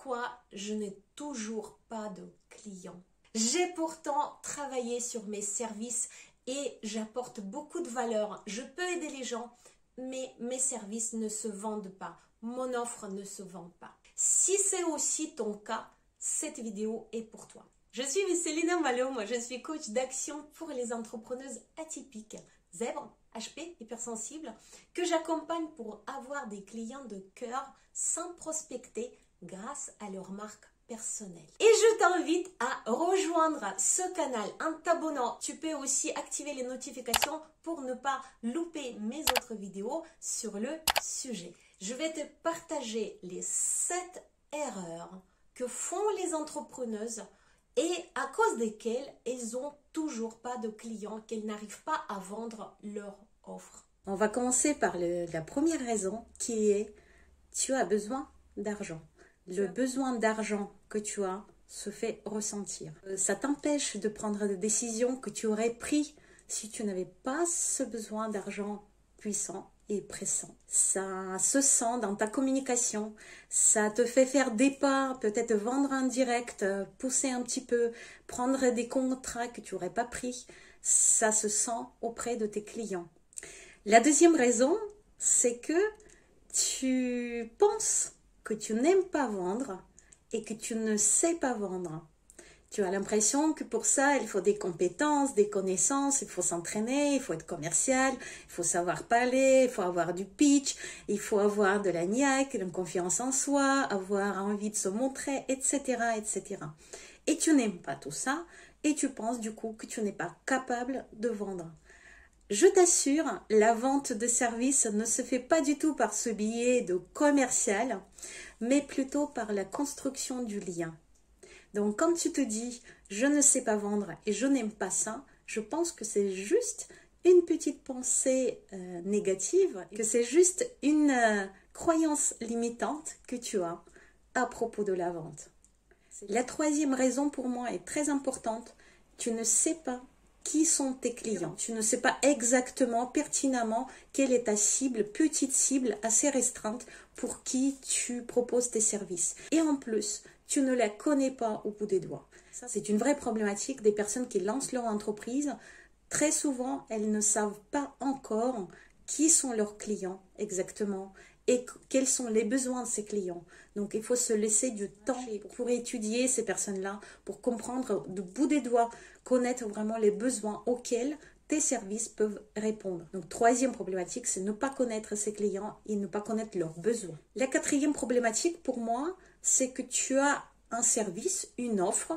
pourquoi je n'ai toujours pas de clients. J'ai pourtant travaillé sur mes services et j'apporte beaucoup de valeur. Je peux aider les gens, mais mes services ne se vendent pas. Mon offre ne se vend pas. Si c'est aussi ton cas, cette vidéo est pour toi. Je suis Céline Malhomme, je suis coach d'action pour les entrepreneuses atypiques, zèbres, HP, hypersensibles, que j'accompagne pour avoir des clients de cœur sans prospecter grâce à leur marque personnelle. Et je t'invite à rejoindre ce canal en t'abonnant. Tu peux aussi activer les notifications pour ne pas louper mes autres vidéos sur le sujet. Je vais te partager les 7 erreurs que font les entrepreneuses et à cause desquelles elles n'ont toujours pas de clients, qu'elles n'arrivent pas à vendre leur offre. On va commencer par la première raison qui est tu as besoin d'argent. Le besoin d'argent que tu as se fait ressentir. Ça t'empêche de prendre des décisions que tu aurais prises si tu n'avais pas ce besoin d'argent puissant et pressant. Ça se sent dans ta communication, ça te fait faire des pas, peut-être vendre en direct, pousser un petit peu, prendre des contrats que tu n'aurais pas pris. Ça se sent auprès de tes clients. La deuxième raison, c'est que tu penses que tu n'aimes pas vendre et que tu ne sais pas vendre. Tu as l'impression que pour ça, il faut des compétences, des connaissances, il faut s'entraîner, il faut être commercial, il faut savoir parler, il faut avoir du pitch, il faut avoir de la niaque, une confiance en soi, avoir envie de se montrer, etc., etc. Et tu n'aimes pas tout ça et tu penses du coup que tu n'es pas capable de vendre. Je t'assure, la vente de services ne se fait pas du tout par ce biais de commercial, mais plutôt par la construction du lien. Donc quand tu te dis « je ne sais pas vendre et je n'aime pas ça », je pense que c'est juste une petite pensée négative, que c'est juste une croyance limitante que tu as à propos de la vente. La troisième raison pour moi est très importante, tu ne sais pas qui sont tes clients. Tu ne sais pas exactement, pertinemment, quelle est ta cible, petite cible assez restreinte pour qui tu proposes tes services. Et en plus, tu ne la connais pas au bout des doigts. Ça, c'est une vraie problématique des personnes qui lancent leur entreprise. Très souvent, elles ne savent pas encore qui sont leurs clients exactement et quels sont les besoins de ces clients. Donc, il faut se laisser du temps pour étudier ces personnes-là, pour comprendre du bout des doigts, connaître vraiment les besoins auxquels tes services peuvent répondre. Donc, troisième problématique, c'est ne pas connaître ses clients et ne pas connaître leurs besoins. La quatrième problématique pour moi, c'est que tu as un service, une offre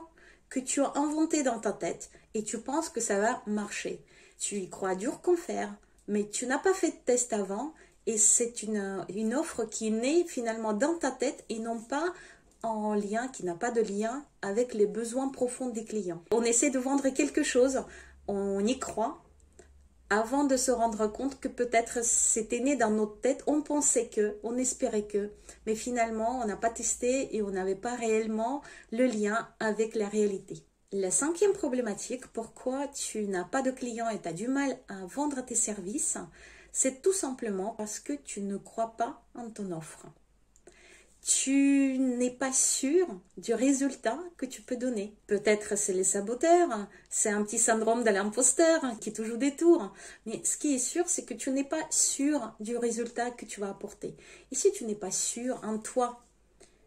que tu as inventé dans ta tête et tu penses que ça va marcher. Tu y crois dur comme fer, mais tu n'as pas fait de test avant et c'est une offre qui est née finalement dans ta tête et non pas en lien, qui n'a pas de lien avec les besoins profonds des clients. On essaie de vendre quelque chose, on y croit, avant de se rendre compte que peut-être c'était né dans notre tête, on pensait que, on espérait que, mais finalement on n'a pas testé et on n'avait pas réellement le lien avec la réalité. La cinquième problématique, pourquoi tu n'as pas de clients et tu as du mal à vendre tes services, c'est tout simplement parce que tu ne crois pas en ton offre. Tu n'es pas sûr du résultat que tu peux donner. Peut-être c'est les saboteurs, c'est un petit syndrome de l'imposteur qui te joue des tours. Mais ce qui est sûr, c'est que tu n'es pas sûr du résultat que tu vas apporter. Et si tu n'es pas sûr en toi,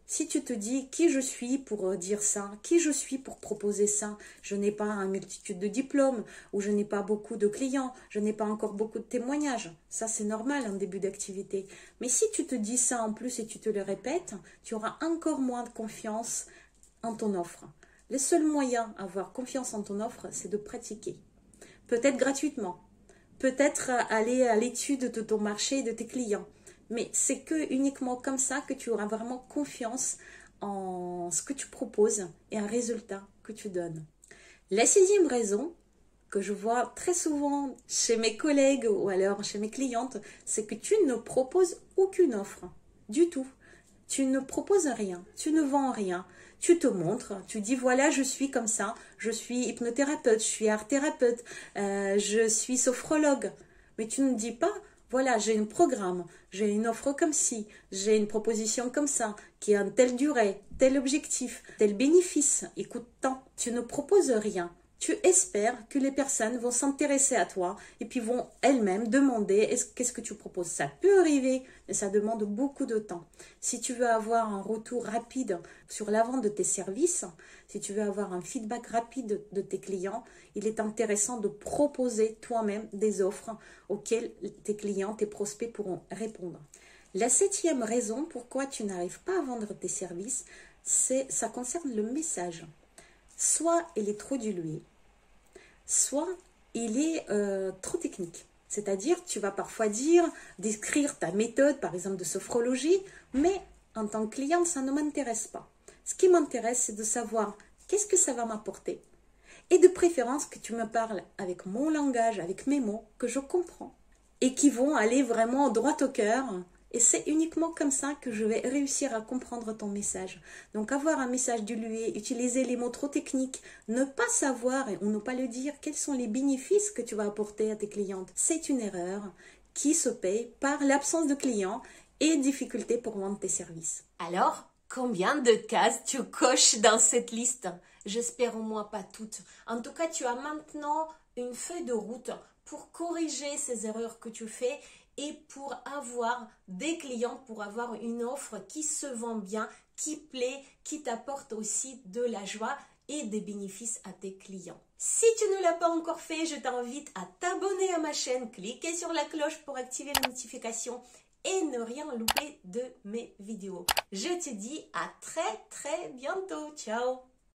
si tu te dis qui je suis pour dire ça, qui je suis pour proposer ça, je n'ai pas une multitude de diplômes ou je n'ai pas beaucoup de clients, je n'ai pas encore beaucoup de témoignages. Ça, c'est normal en début d'activité. Mais si tu te dis ça en plus et tu te le répètes, tu auras encore moins de confiance en ton offre. Le seul moyen d'avoir confiance en ton offre, c'est de pratiquer. Peut-être gratuitement, peut-être aller à l'étude de ton marché et de tes clients. Mais c'est uniquement comme ça que tu auras vraiment confiance en ce que tu proposes et un résultat que tu donnes. La sixième raison que je vois très souvent chez mes collègues ou alors chez mes clientes, c'est que tu ne proposes aucune offre du tout. Tu ne proposes rien, tu ne vends rien. Tu te montres, tu dis voilà je suis comme ça, je suis hypnothérapeute, je suis art thérapeute, je suis sophrologue. Mais tu ne dis pas voilà, j'ai un programme, j'ai une offre comme ci, j'ai une proposition comme ça, qui a une telle durée, tel objectif, tel bénéfice, écoute tant. Tu ne proposes rien. Tu espères que les personnes vont s'intéresser à toi et puis vont elles-mêmes demander qu'est-ce que tu proposes. Ça peut arriver, mais ça demande beaucoup de temps. Si tu veux avoir un retour rapide sur la vente de tes services, si tu veux avoir un feedback rapide de tes clients, il est intéressant de proposer toi-même des offres auxquelles tes clients, tes prospects pourront répondre. La 7e raison pourquoi tu n'arrives pas à vendre tes services, ça concerne le message. Soit il est trop dilué, soit il est trop technique. C'est-à-dire, tu vas parfois décrire ta méthode, par exemple de sophrologie, mais en tant que cliente, ça ne m'intéresse pas. Ce qui m'intéresse, c'est de savoir qu'est-ce que ça va m'apporter. Et de préférence que tu me parles avec mon langage, avec mes mots, que je comprends. Et qui vont aller vraiment droit au cœur. Et c'est uniquement comme ça que je vais réussir à comprendre ton message. Donc avoir un message dilué, utiliser les mots trop techniques, ne pas savoir ou ne pas le dire quels sont les bénéfices que tu vas apporter à tes clientes, c'est une erreur qui se paye par l'absence de clients et difficulté pour vendre tes services. Alors, combien de cases tu coches dans cette liste? J'espère au moins pas toutes. En tout cas, tu as maintenant une feuille de route pour corriger ces erreurs que tu fais et pour avoir des clients, pour avoir une offre qui se vend bien, qui plaît, qui t'apporte aussi de la joie et des bénéfices à tes clients. Si tu ne l'as pas encore fait, je t'invite à t'abonner à ma chaîne, cliquer sur la cloche pour activer les notifications et ne rien louper de mes vidéos. Je te dis à très bientôt. Ciao!